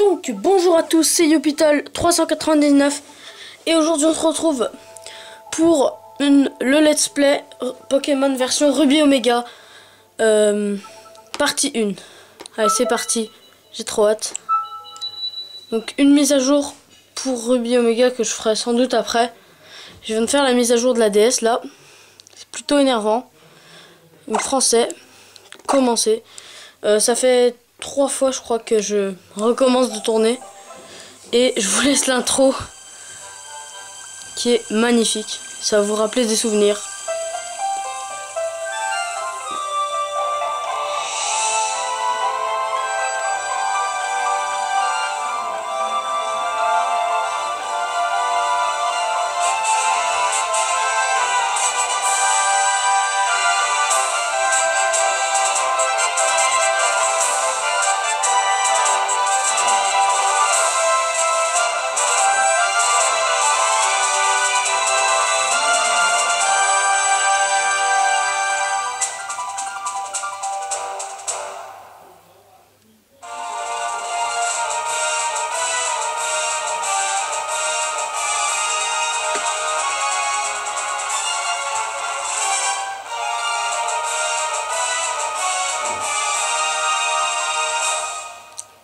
Donc bonjour à tous, c'est Yopital 399 et aujourd'hui on se retrouve pour le let's play Pokémon version Ruby Omega partie 1. Allez, c'est parti, j'ai trop hâte. Donc une mise à jour pour Ruby Omega que je ferai sans doute après. Je viens de faire la mise à jour de la DS là, c'est plutôt énervant. Donc français, commencer. Ça fait 3 fois je crois que je recommence de tourner. Et je vous laisse l'intro qui est magnifique. Ça va vous rappeler des souvenirs.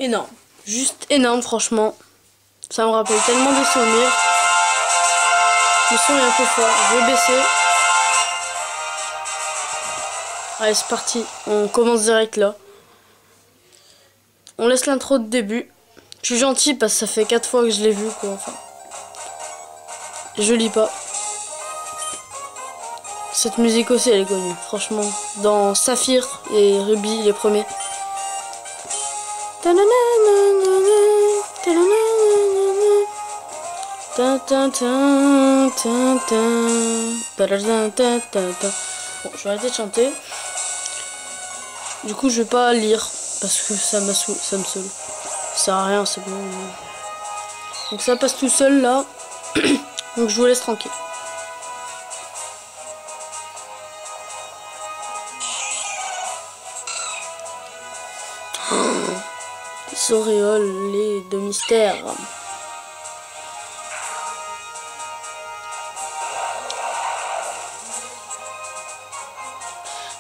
Énorme, juste énorme franchement. Ça me rappelle tellement de souvenirs. Le son est un peu fort, je vais baisser. Allez, c'est parti, on commence direct là. On laisse l'intro de début. Je suis gentil parce que ça fait 4 fois que je l'ai vu quoi, enfin. Je lis pas. Cette musique aussi elle est connue, franchement. Dans Saphir et Ruby, les premiers. Bon, je vais arrêter de chanter. Du coup, je vais pas lire parce que ça me saoule. Ça sert à rien, c'est bon. Donc ça passe tout seul là. Donc je vous laisse tranquille. Les auréoles de mystère.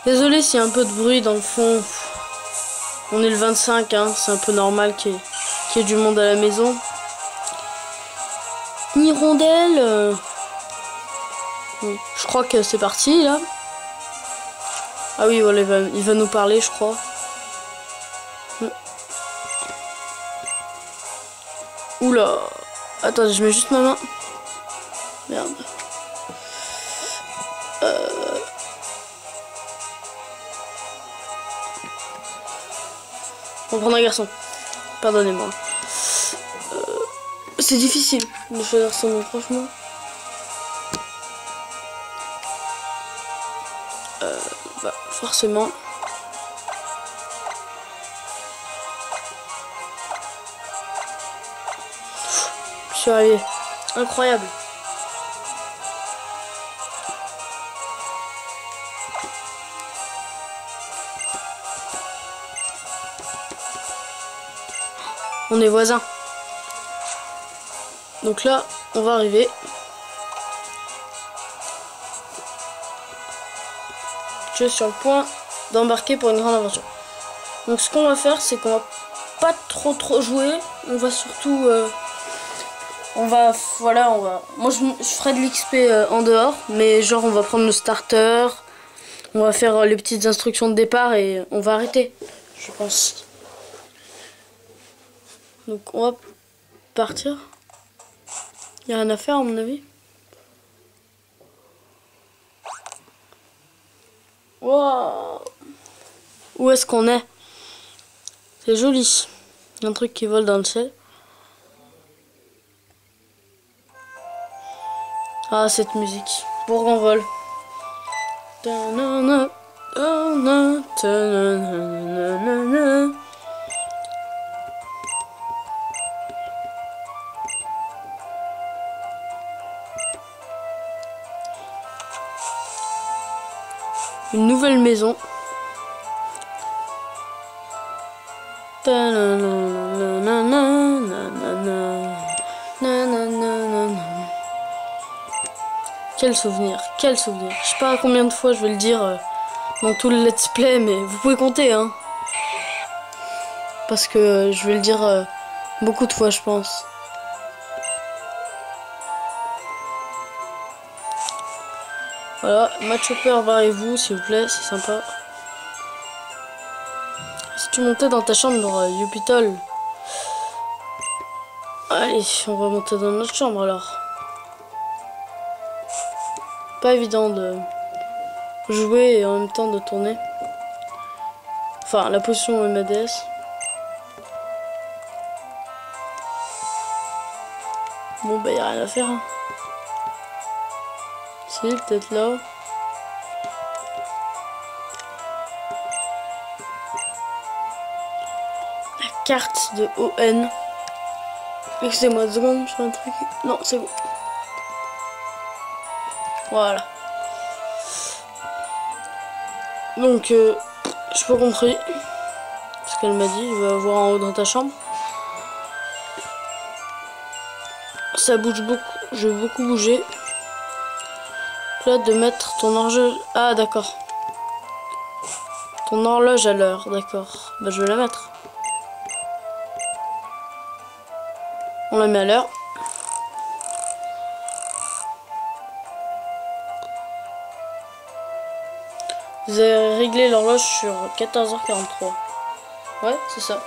Désolé s'il y a un peu de bruit dans le fond. On est le 25, hein, c'est un peu normal qu'il y ait du monde à la maison. Hirondelle. Je crois que c'est parti là. Ah oui, voilà, il va nous parler, je crois. Oula. Attends, je mets juste ma main. Merde. On va prendre un garçon. Pardonnez-moi. C'est difficile de choisir son nom, franchement. Bah, forcément. Je suis arrivé. Incroyable. On est voisins. Donc là, on va arriver. Je suis sur le point d'embarquer pour une grande aventure. Donc ce qu'on va faire, c'est qu'on va pas trop jouer. On va surtout... Moi je ferai de l'XP en dehors. Mais genre on va prendre le starter. On va faire les petites instructions de départ et on va arrêter. Je pense. Donc on va partir. Il n'y a rien à faire à mon avis. Wow. Où est-ce qu'on est? C'est joli. Il y a un truc qui vole dans le ciel. Ah, cette musique. Bourg-en-vol. Une nouvelle maison. Quel souvenir, quel souvenir. Je sais pas combien de fois je vais le dire dans tout le let's play, mais vous pouvez compter, hein. Parce que je vais le dire beaucoup de fois, je pense. Voilà, match Hopper, barrez-vous, s'il vous plaît, c'est sympa. Si tu montais dans ta chambre, Yupitol. Allez, on va monter dans notre chambre alors. Pas évident de jouer et en même temps de tourner. Enfin, la potion MADS. Bon, bah, y'a rien à faire. Hein. Si, peut-être là. La carte de ON. Excusez-moi 2 secondes, je fais un truc. Non, c'est bon. Voilà. Donc, j'ai pas compris ce qu'elle m'a dit. Il va voir en haut dans ta chambre. Ça bouge beaucoup. Je vais beaucoup bouger. Là, de mettre ton horloge. Ah, d'accord. Ton horloge à l'heure, d'accord. Bah, je vais la mettre. On la met à l'heure. Vous avez réglé l'horloge sur 14h43. Ouais, c'est ça.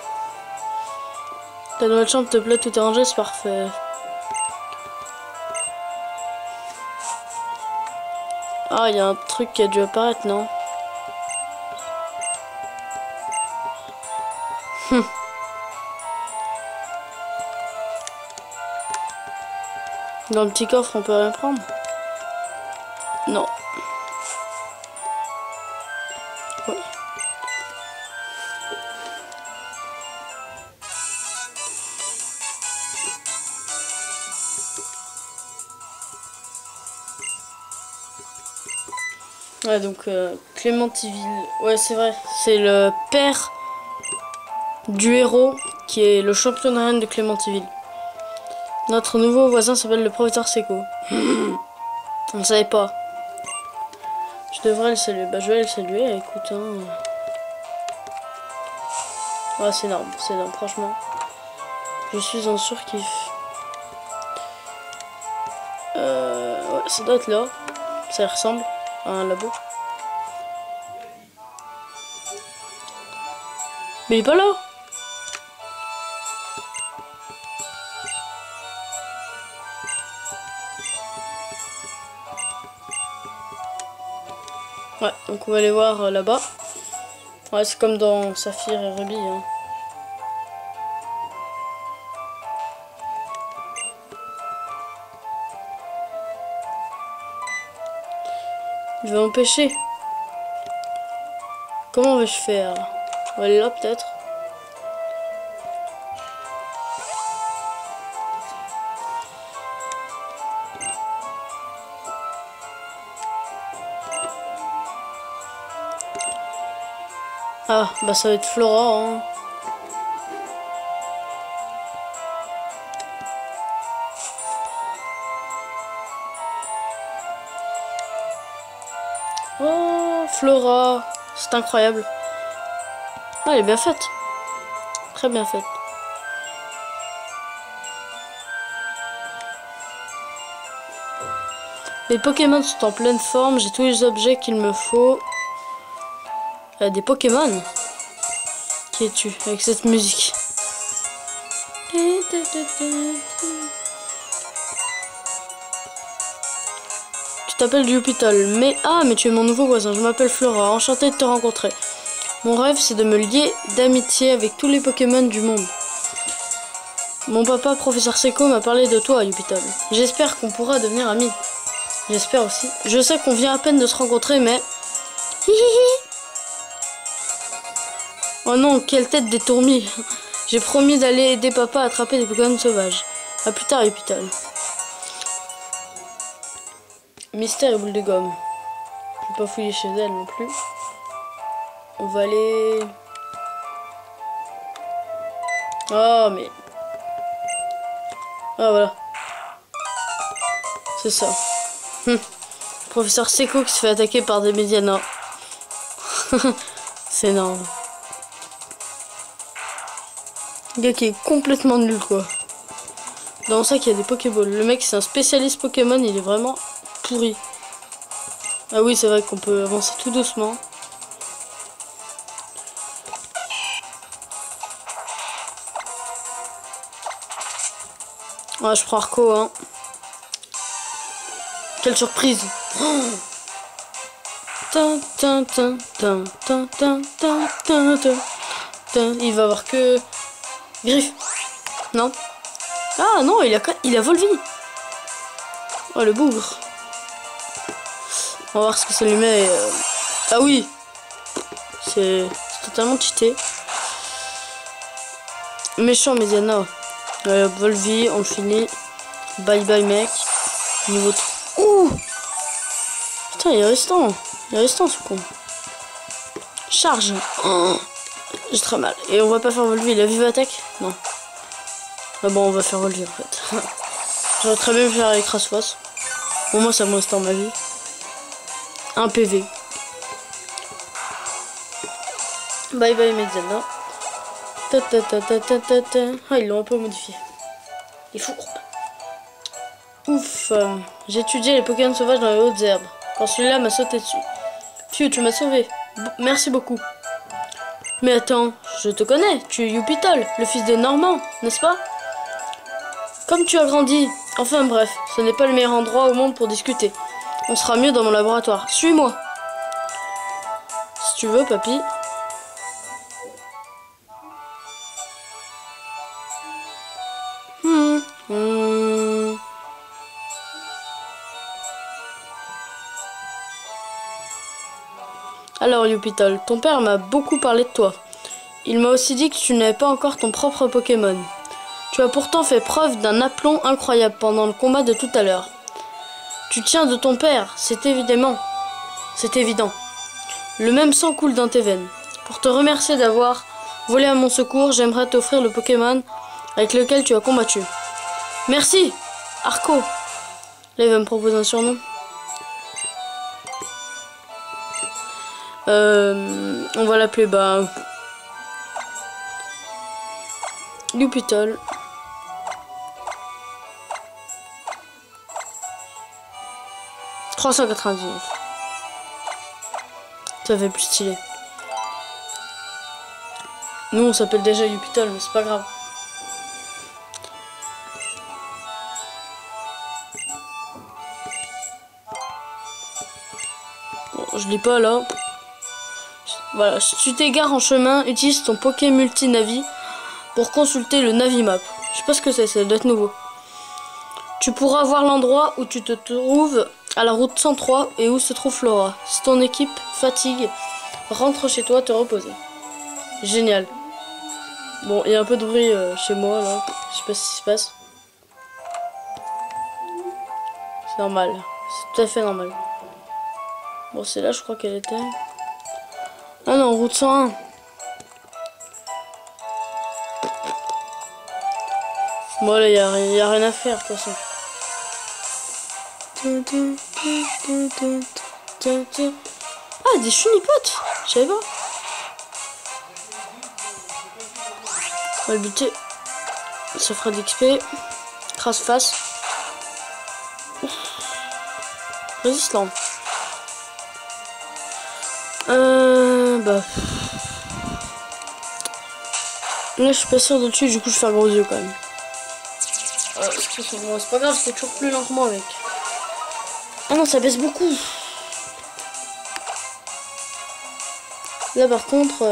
Ta nouvelle chambre te plaît, tout est rangé, c'est parfait. Ah, il y a un truc qui a dû apparaître, non? Dans le petit coffre, on peut rien prendre? Non. Ouais. Ouais, donc Clémentiville. Ouais, c'est vrai. C'est le père du héros qui est le champion d'arène de Clémentiville. Notre nouveau voisin s'appelle le professeur Seco. On ne savait pas. Je devrais le saluer. Bah, je vais le saluer. Écoute, hein. Ouais, c'est énorme, franchement. Je suis en surkiff. Ouais, ça doit être là. Ça ressemble à un labo. Mais il est pas là. Ouais, donc on va aller voir là-bas. Ouais, c'est comme dans Saphir et Ruby. Hein. Il va m'empêcher. Comment vais-je faire? On va aller là peut-être. Ah, bah ça va être Flora, hein. Oh, Flora. C'est incroyable. Ah, elle est bien faite. Très bien faite. Les Pokémon sont en pleine forme. J'ai tous les objets qu'il me faut. Des Pokémon. Qui es-tu avec cette musique? Tu t'appelles Yupitol, mais mais tu es mon nouveau voisin. Je m'appelle Flora, enchantée de te rencontrer. Mon rêve, c'est de me lier d'amitié avec tous les Pokémon du monde. Mon papa, professeur Seco, m'a parlé de toi, Yupitol. J'espère qu'on pourra devenir amis. J'espère aussi. Je sais qu'on vient à peine de se rencontrer, mais... Oh non, quelle tête détournée. J'ai promis d'aller aider papa à attraper des Pokémon sauvages. A plus tard, Yupitol. Mystère et boule de gomme. Je vais pas fouiller chez elle non plus. On va aller... Oh, mais... Ah, voilà. C'est ça. Professeur Seco qui se fait attaquer par des Mediana. C'est énorme. Le gars qui est complètement nul quoi. Dans ça qu'il y a des Pokéballs. Le mec c'est un spécialiste Pokémon, il est vraiment pourri. Ah oui c'est vrai qu'on peut avancer tout doucement. Ouais je prends Arco hein. Quelle surprise. Oh il va avoir que Griffe. Non. Ah non, il a Volvi. Oh le bougre. On va voir ce que ça lui met. Ah oui. C'est totalement cheaté. Méchant Mediana. Volvi, on finit. Bye bye mec. Niveau 3. Ouh. Putain, il est restant. Il est restant ce con. Charge. Oh. J'ai très mal. Et on va pas faire Volvi. Il a vive attaque? Non. Ah bon, on va faire Volvi en fait. J'aurais très bien pu faire avec Raswas. Au moins ça me reste dans ma vie. Un PV. Bye bye Mediana. Ah, ils l'ont un peu modifié. Il est fourbe. Ouf. J'ai étudié les Pokémon sauvages dans les hautes herbes. Quand celui-là m'a sauté dessus. Phew, tu m'as sauvé. Merci beaucoup. Mais attends, je te connais. Tu es Yupitol, le fils de Normand, n'est-ce pas? Comme tu as grandi. Enfin bref, ce n'est pas le meilleur endroit au monde pour discuter. On sera mieux dans mon laboratoire. Suis-moi. Si tu veux, papy. Alors, Yupitol, ton père m'a beaucoup parlé de toi. Il m'a aussi dit que tu n'avais pas encore ton propre Pokémon. Tu as pourtant fait preuve d'un aplomb incroyable pendant le combat de tout à l'heure. Tu tiens de ton père, c'est évident. Le même sang coule dans tes veines. Pour te remercier d'avoir volé à mon secours, j'aimerais t'offrir le Pokémon avec lequel tu as combattu. Merci, Arco. Là, il va me proposer un surnom. On va l'appeler Yupitol. « 399. Ça fait plus stylé. Nous on s'appelle déjà Yupitol, mais c'est pas grave. Bon, je lis pas là. Voilà, si tu t'égares en chemin, utilise ton Poké Multinavi pour consulter le Navimap. Je sais pas ce que c'est, ça doit être nouveau. Tu pourras voir l'endroit où tu te trouves à la route 103 et où se trouve Flora. Si ton équipe fatigue, rentre chez toi te reposer. Génial. Bon, il y a un peu de bruit chez moi là. Je sais pas ce qui se passe. C'est normal. C'est tout à fait normal. Bon, c'est là, je crois qu'elle était. Ah non, route 101. Bon, là, il y a rien à faire, de toute façon. Ah, des chunipotes. Je savais pas. On va le buter. Ça fera d'XP. Crasse face. Résistant. Là, je suis pas sûr de le tuer, du coup, je vais faire gros yeux quand même. Bon, c'est pas grave, c'est toujours plus lentement avec. Ah non, ça baisse beaucoup. Là, par contre.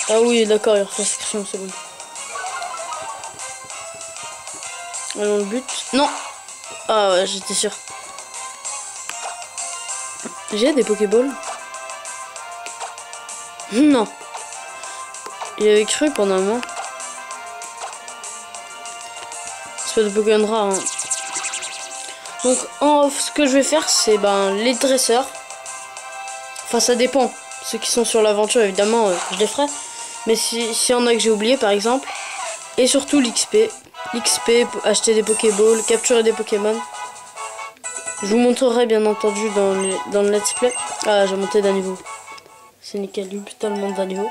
Ah oui, d'accord, il refait section, c'est bon. Allons, le but. Non! Ah ouais, j'étais sûr. J'ai des Pokéballs. Non. Il avait cru pendant un moment. C'est pas de Pokémon rare. Hein. Donc en off, ce que je vais faire, c'est les dresseurs. Enfin, ça dépend. Ceux qui sont sur l'aventure, évidemment, je les ferai. Mais s'il y en a que j'ai oublié, par exemple. Et surtout l'XP. L'XP, acheter des Pokéballs, capturer des Pokémon. Je vous montrerai bien entendu dans le let's play. Ah, j'ai monté d'un niveau. C'est nickel, eu tellement d'un niveau.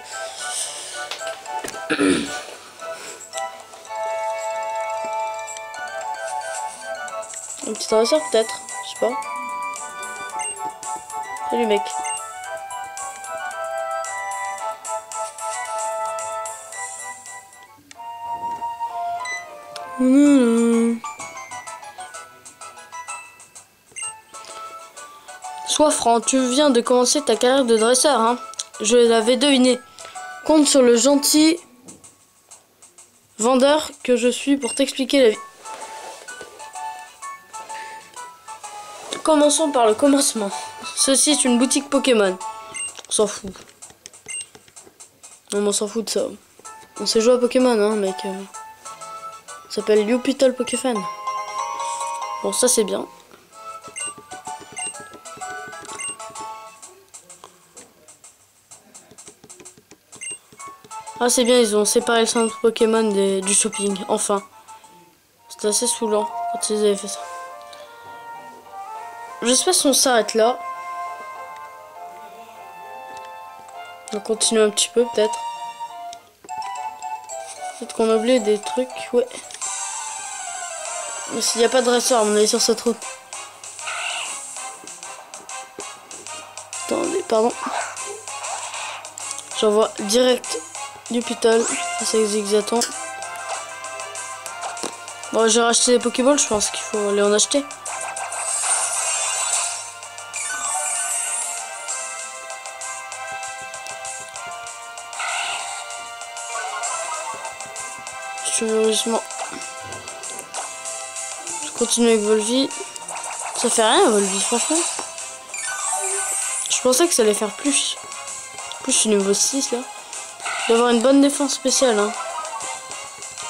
Un petit dresseur peut-être, je sais pas. Salut mec. Sois franc, tu viens de commencer ta carrière de dresseur, hein. Je l'avais deviné. Compte sur le gentil vendeur que je suis pour t'expliquer la vie. Commençons par le commencement. Ceci est une boutique Pokémon. On s'en fout. Non, mais on s'en fout de ça. On sait jouer à Pokémon, hein, mec. Ça s'appelle Youpital Pokéfan. Bon, ça c'est bien. Ah, c'est bien, ils ont séparé le centre Pokémon du shopping. Enfin. C'était assez saoulant quand ils avaient fait ça. J'espère qu'on s'arrête là. On va continuer un petit peu, peut-être. Peut-être qu'on a oublié des trucs, ouais. Mais s'il n'y a pas de dresseur, on est sur cette route. Attendez, pardon. J'envoie direct Youpital. C'est Zigzaton. Bon, j'ai racheté des Pokéballs, je pense qu'il faut aller en acheter. Furieusement. Je continue avec Volvi. Ça fait rien Volvi, franchement. Je pensais que ça allait faire plus. En plus je suis niveau 6 là. Il doit avoir une bonne défense spéciale, hein.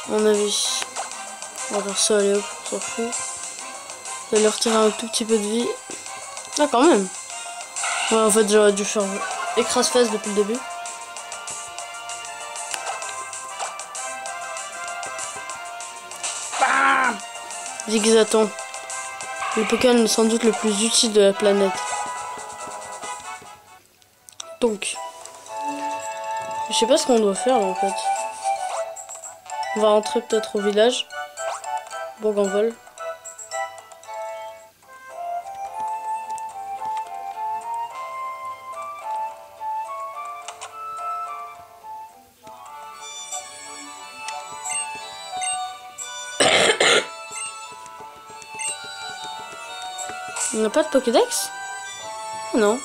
À mon avis. On va faire ça, allez hop, on s'en fout. Je vais lui retirer un tout petit peu de vie. Ah quand même. Ouais, en fait j'aurais dû faire écrase-face depuis le début. Zigzaton. Le Pokémon est sans doute le plus utile de la planète. Donc, je sais pas ce qu'on doit faire là en fait. On va rentrer peut-être au village. Bourg-en-Vol. On n'a pas de Pokédex? Non.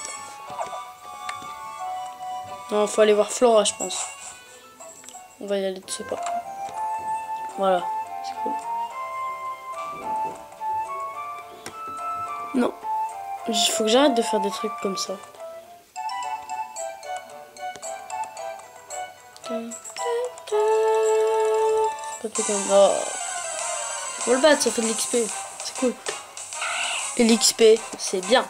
Non, faut aller voir Flora, je pense. On va y aller de ce pas. Voilà, c'est cool. Non. Il faut que j'arrête de faire des trucs comme ça. Pas de Pokémon. Oh. Faut le battre, ça fait de l'XP. C'est cool. Et l'XP, c'est bien.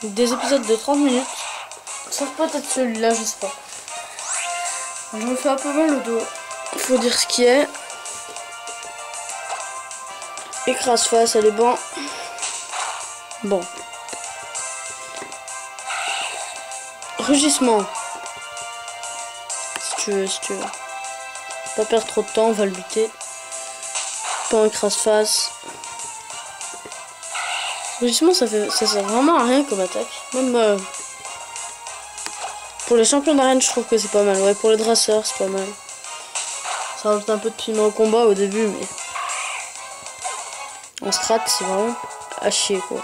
Des épisodes de 30 minutes. Sauf peut-être celui-là, je sais pas. Je me fais un peu mal au dos. Faut dire ce qui est. Écrase-face, elle est bon. Bon. Rugissement. Si tu veux, si tu veux. Pas perdre trop de temps, on va le lutter. Pas écrase-face. Rugissement, ça sert vraiment à rien comme attaque. Même pour les champions d'arène, je trouve que c'est pas mal. Ouais, pour les dresseurs, c'est pas mal. Ça rajoute un peu de piment au combat au début, mais en strat, c'est vraiment à chier, quoi.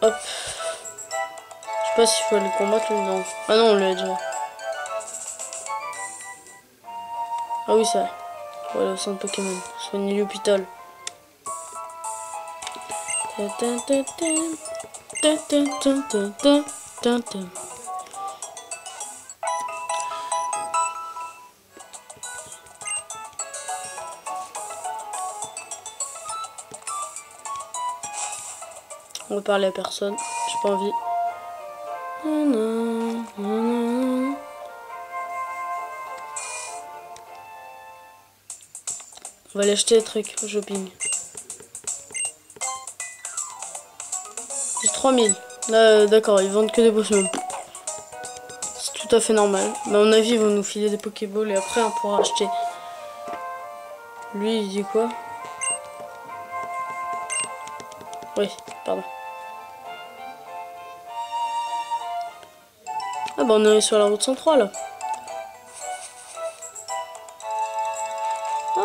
Hop. Je sais pas s'il faut aller combattre lui, non. Ah non, on l'a déjà. Ah oui, ça. Voilà, au centre Pokémon. Soigner l'hôpital. On va parler à personne. J'ai pas envie. On va aller acheter des trucs au shopping. J'ai 3000. D'accord, ils vendent que des potions. C'est tout à fait normal. Mais à mon avis, ils vont nous filer des Pokéballs et après on pourra acheter. Lui, il dit quoi? Oui, pardon. Ah bah on est sur la route 103 là.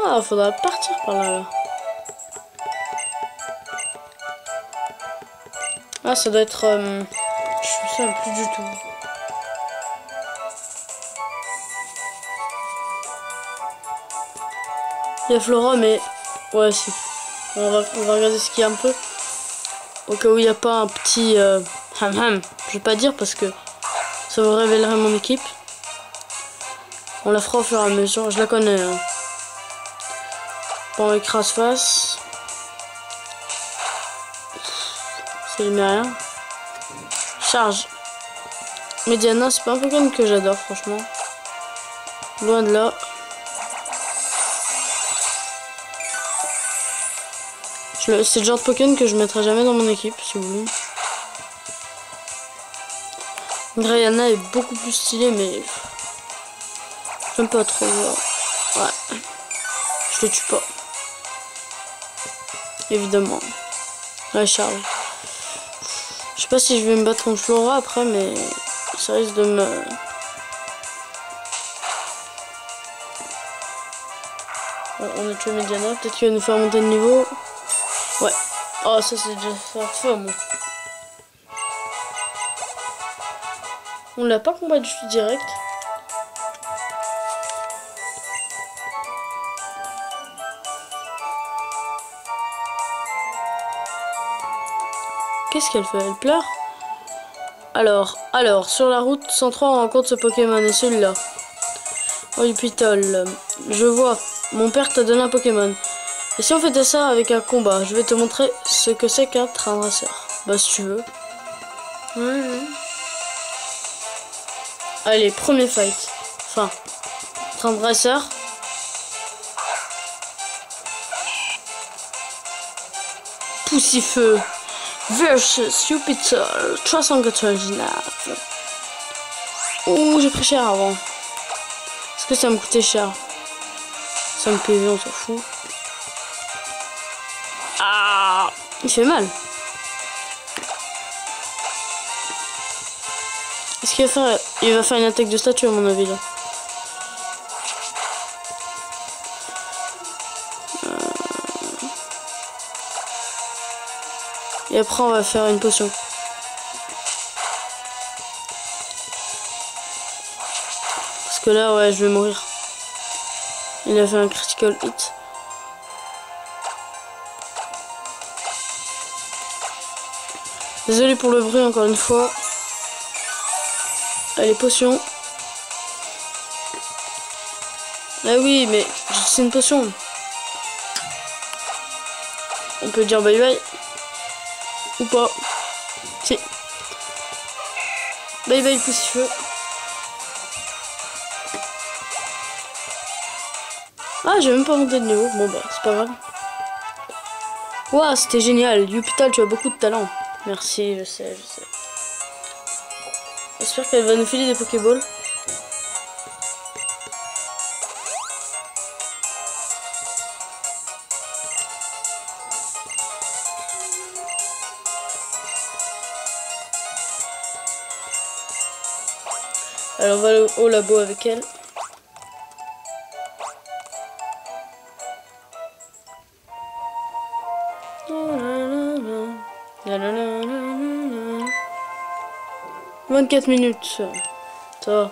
Ah, faudra partir par là, là. Ah, ça doit être... je me souviens plus du tout. Il y a Flora, mais... Ouais, si. On va regarder ce qu'il y a un peu. Au cas où il n'y a pas un petit... ham-ham. Je vais pas dire parce que ça vous révélerait mon équipe. On la fera au fur et à mesure. Je la connais. Hein. Bon, écrase-face. Ça lui met rien. Charge. Mediana, c'est pas un Pokémon que j'adore, franchement. Loin de là. C'est le genre de Pokémon que je mettrai jamais dans mon équipe, si vous voulez. Grayana est beaucoup plus stylé, mais... J'aime pas trop. Ouais. Je le tue pas. Évidemment. Ouais, charge. Je sais pas si je vais me battre contre Flora après, mais... Ça risque de me... On a tué Mediana. Peut-être qu'il va nous faire monter de niveau. Ouais. Oh, ça c'est déjà fort. On l'a pas combattu direct. Qu'est-ce qu'elle fait? Elle pleure? Alors, sur la route 103, on rencontre ce Pokémon et celui-là. Oh, Yupitol. Je vois. Mon père t'a donné un Pokémon. Et si on faisait ça avec un combat, je vais te montrer ce que c'est qu'un train dresseur. Bah si tu veux. Allez, premier fight. Enfin, train dresseur. Poussifeu versus Jupiter 399. Oh, j'ai pris cher avant. Est-ce que ça me coûtait cher? Ça me PV, on s'en fout. Ah, il fait mal. Est-ce qu'il va faire... Il va faire une attaque de statue à mon avis là. Et après on va faire une potion. Parce que là ouais je vais mourir. Il a fait un critical hit. Désolé pour le bruit encore une fois. Allez, potion. Ah oui, mais c'est une potion. On peut dire bye bye. Ou pas. Si. Bye bye, poussifeu. Ah, j'ai même pas monté de niveau. Bon bah, c'est pas grave. Ouah, c'était génial. Yupitol, tu as beaucoup de talent. Merci, je sais. J'espère qu'elle va nous filer des Pokéballs. Alors on va aller au labo avec elle. « 24 minutes. Ça va.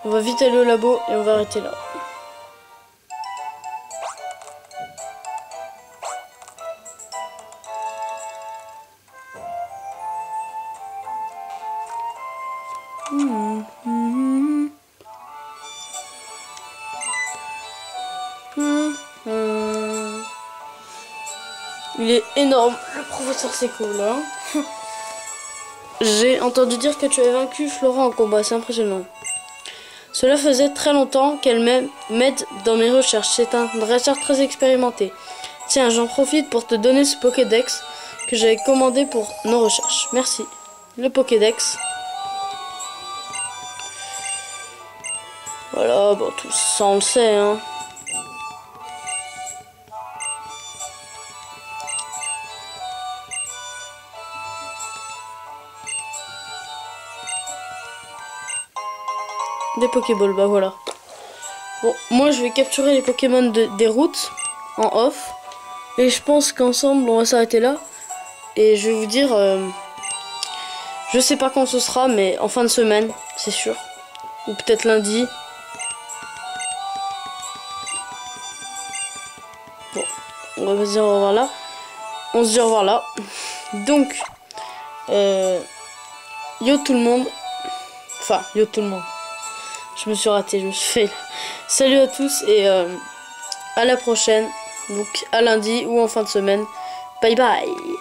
On va vite aller au labo et on va arrêter là. Il est énorme, le professeur Seco là. J'ai entendu dire que tu avais vaincu Flora en combat, c'est impressionnant. Cela faisait très longtemps qu'elle m'aide dans mes recherches. C'est un dresseur très expérimenté. Tiens, j'en profite pour te donner ce Pokédex que j'avais commandé pour nos recherches. Merci. Le Pokédex. Voilà, bon, tout ça on le sait, hein. Des Pokéballs, bah voilà. Bon, moi je vais capturer les Pokémon des routes en off. Et je pense qu'ensemble on va s'arrêter là. Et je vais vous dire, je sais pas quand ce sera, mais en fin de semaine, c'est sûr. Ou peut-être lundi. Bon, on va se dire au revoir là. On se dit au revoir là. Donc, yo tout le monde. Enfin, yo tout le monde. Je me suis raté, je me suis fait. Salut à tous et à la prochaine. Donc à lundi ou en fin de semaine. Bye bye.